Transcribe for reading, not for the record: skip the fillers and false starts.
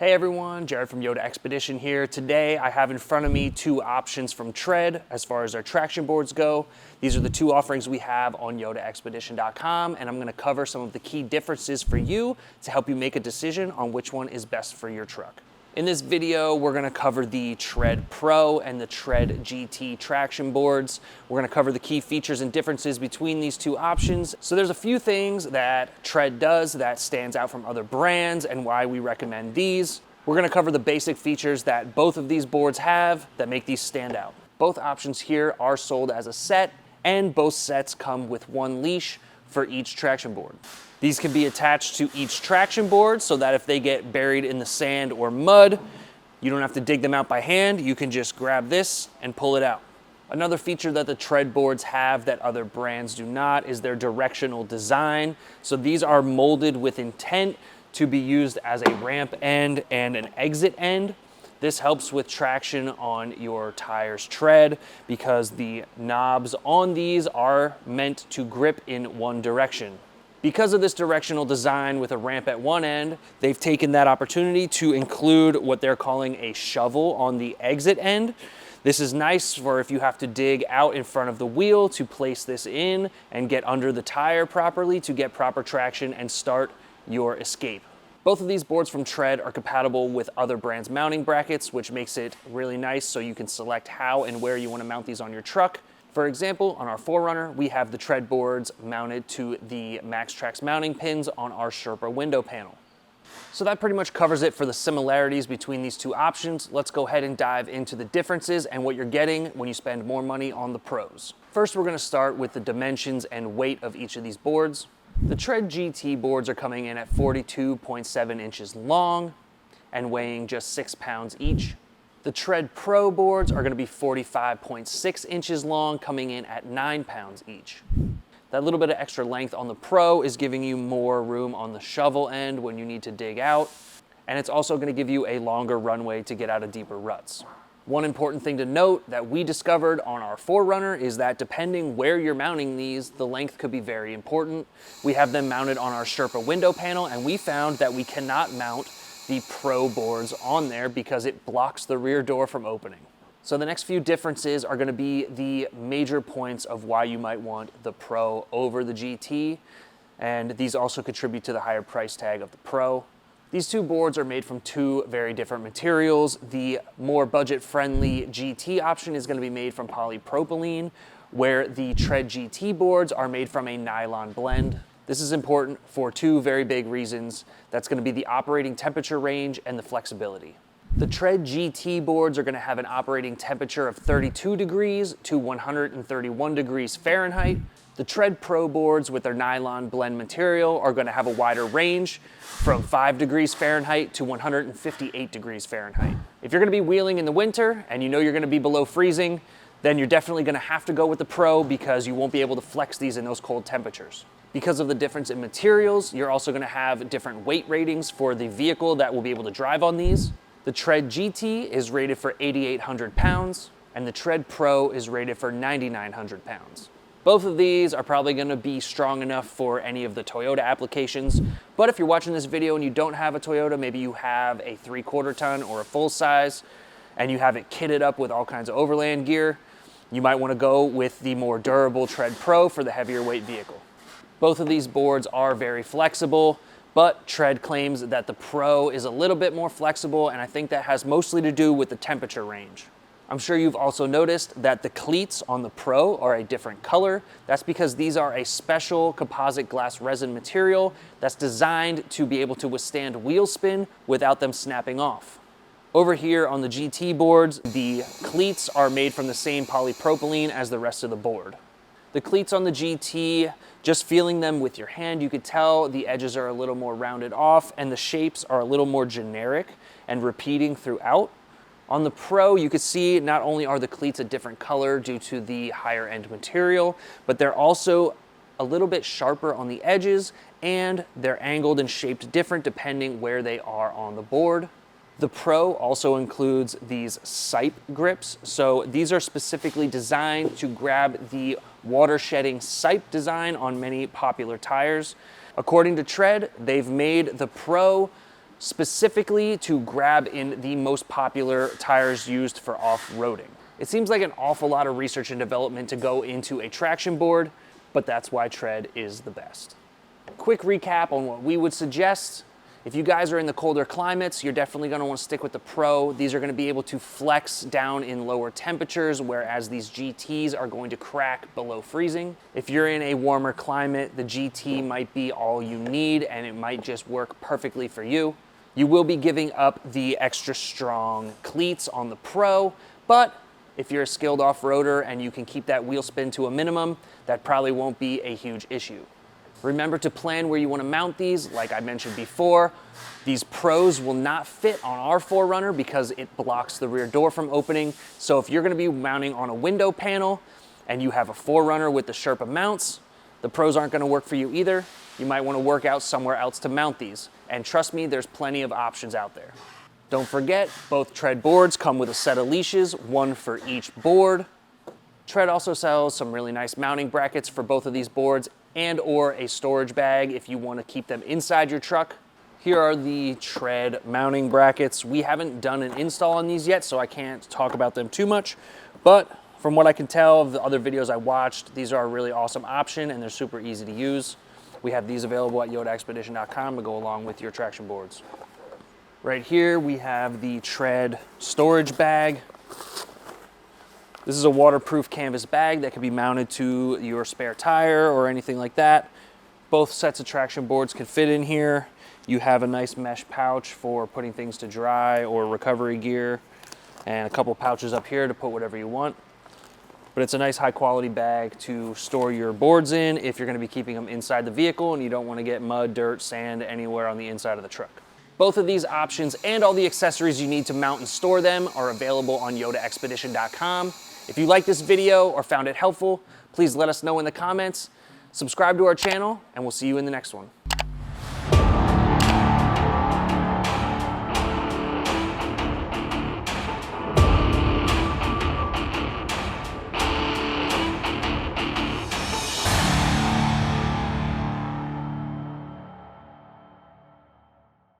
Hey everyone, Jared from Yota Expedition here. Today I have in front of me two options from TRED as far as our traction boards go. These are the two offerings we have on YotaExpedition.com, and I'm going to cover some of the key differences for you to help you make a decision on which one is best for your truck. In this video, we're going to cover the TRED Pro and the TRED GT traction boards. We're going to cover the key features and differences between these two options. So there's a few things that TRED does that stands out from other brands and why we recommend these. We're going to cover the basic features that both of these boards have that make these stand out. Both options here are sold as a set, and both sets come with one leash for each traction board. These can be attached to each traction board so that if they get buried in the sand or mud, you don't have to dig them out by hand. You can just grab this and pull it out. Another feature that the TRED boards have that other brands do not is their directional design. So these are molded with intent to be used as a ramp end and an exit end. This helps with traction on your tire's tread because the knobs on these are meant to grip in one direction. Because of this directional design with a ramp at one end, they've taken that opportunity to include what they're calling a shovel on the exit end. This is nice for if you have to dig out in front of the wheel to place this in and get under the tire properly to get proper traction and start your escape. Both of these boards from TRED are compatible with other brands' mounting brackets, which makes it really nice so you can select how and where you want to mount these on your truck. For example, on our 4Runner, we have the TRED boards mounted to the MaxTrax mounting pins on our Sherpa window panel. So that pretty much covers it for the similarities between these two options. Let's go ahead and dive into the differences and what you're getting when you spend more money on the pros. First, we're going to start with the dimensions and weight of each of these boards. The TRED GT boards are coming in at 42.7 inches long and weighing just 6 pounds each. The TRED Pro boards are going to be 45.6 inches long, coming in at 9 pounds each. That little bit of extra length on the Pro is giving you more room on the shovel end when you need to dig out, and it's also going to give you a longer runway to get out of deeper ruts. One important thing to note that we discovered on our 4Runner is that depending where you're mounting these, the length could be very important. We have them mounted on our Sherpa window panel, and we found that we cannot mount the Pro boards on there because it blocks the rear door from opening. So the next few differences are going to be the major points of why you might want the Pro over the GT, and these also contribute to the higher price tag of the Pro. These two boards are made from two very different materials. The more budget-friendly GT option is going to be made from polypropylene, where the TRED GT boards are made from a nylon blend. This is important for two very big reasons. That's going to be the operating temperature range and the flexibility. The TRED GT boards are going to have an operating temperature of 32 degrees to 131 degrees Fahrenheit. The TRED Pro boards with their nylon blend material are going to have a wider range from 5 degrees Fahrenheit to 158 degrees Fahrenheit. If you're going to be wheeling in the winter and you know you're going to be below freezing, then you're definitely going to have to go with the Pro because you won't be able to flex these in those cold temperatures. Because of the difference in materials, you're also going to have different weight ratings for the vehicle that will be able to drive on these. The TRED GT is rated for 8,800 pounds, and the TRED Pro is rated for 9,900 pounds. Both of these are probably going to be strong enough for any of the Toyota applications, but if you're watching this video and you don't have a Toyota, maybe you have a 3/4 ton or a full size, and you have it kitted up with all kinds of overland gear, you might want to go with the more durable TRED Pro for the heavier weight vehicle. Both of these boards are very flexible, but TRED claims that the Pro is a little bit more flexible, and I think that has mostly to do with the temperature range. I'm sure you've also noticed that the cleats on the Pro are a different color. That's because these are a special composite glass resin material that's designed to be able to withstand wheel spin without them snapping off. Over here on the GT boards, the cleats are made from the same polypropylene as the rest of the board. The cleats on the GT, just feeling them with your hand, you could tell the edges are a little more rounded off and the shapes are a little more generic and repeating throughout. On the Pro, you could see not only are the cleats a different color due to the higher end material, but they're also a little bit sharper on the edges and they're angled and shaped different depending where they are on the board. The Pro also includes these sipe grips. So these are specifically designed to grab the water shedding sipe design on many popular tires. According to TRED, they've made the Pro specifically to grab in the most popular tires used for off-roading. It seems like an awful lot of research and development to go into a traction board, but that's why TRED is the best. Quick recap on what we would suggest. If you guys are in the colder climates, you're definitely going to want to stick with the Pro. These are going to be able to flex down in lower temperatures, whereas these GTs are going to crack below freezing. If you're in a warmer climate, the GT might be all you need and it might just work perfectly for you. You will be giving up the extra strong cleats on the Pro, but if you're a skilled off-roader and you can keep that wheel spin to a minimum, that probably won't be a huge issue. Remember to plan where you want to mount these. Like I mentioned before, these Pros will not fit on our 4Runner because it blocks the rear door from opening. So if you're going to be mounting on a window panel and you have a 4Runner with the Sherpa mounts, the Pros aren't going to work for you either. You might want to work out somewhere else to mount these. And trust me, there's plenty of options out there. Don't forget, both TRED boards come with a set of leashes, one for each board. TRED also sells some really nice mounting brackets for both of these boards and or a storage bag if you want to keep them inside your truck. Here are the TRED mounting brackets. We haven't done an install on these yet, so I can't talk about them too much, but from what I can tell of the other videos I watched, these are a really awesome option and they're super easy to use. We have these available at YotaExpedition.com to go along with your traction boards. Right here we have the TRED storage bag. This is a waterproof canvas bag that can be mounted to your spare tire or anything like that. Both sets of traction boards can fit in here. You have a nice mesh pouch for putting things to dry or recovery gear, and a couple pouches up here to put whatever you want. But it's a nice high quality bag to store your boards in if you're going to be keeping them inside the vehicle and you don't want to get mud, dirt, sand anywhere on the inside of the truck. Both of these options and all the accessories you need to mount and store them are available on YotaExpedition.com. If you liked this video or found it helpful, please let us know in the comments. Subscribe to our channel, and we'll see you in the next one.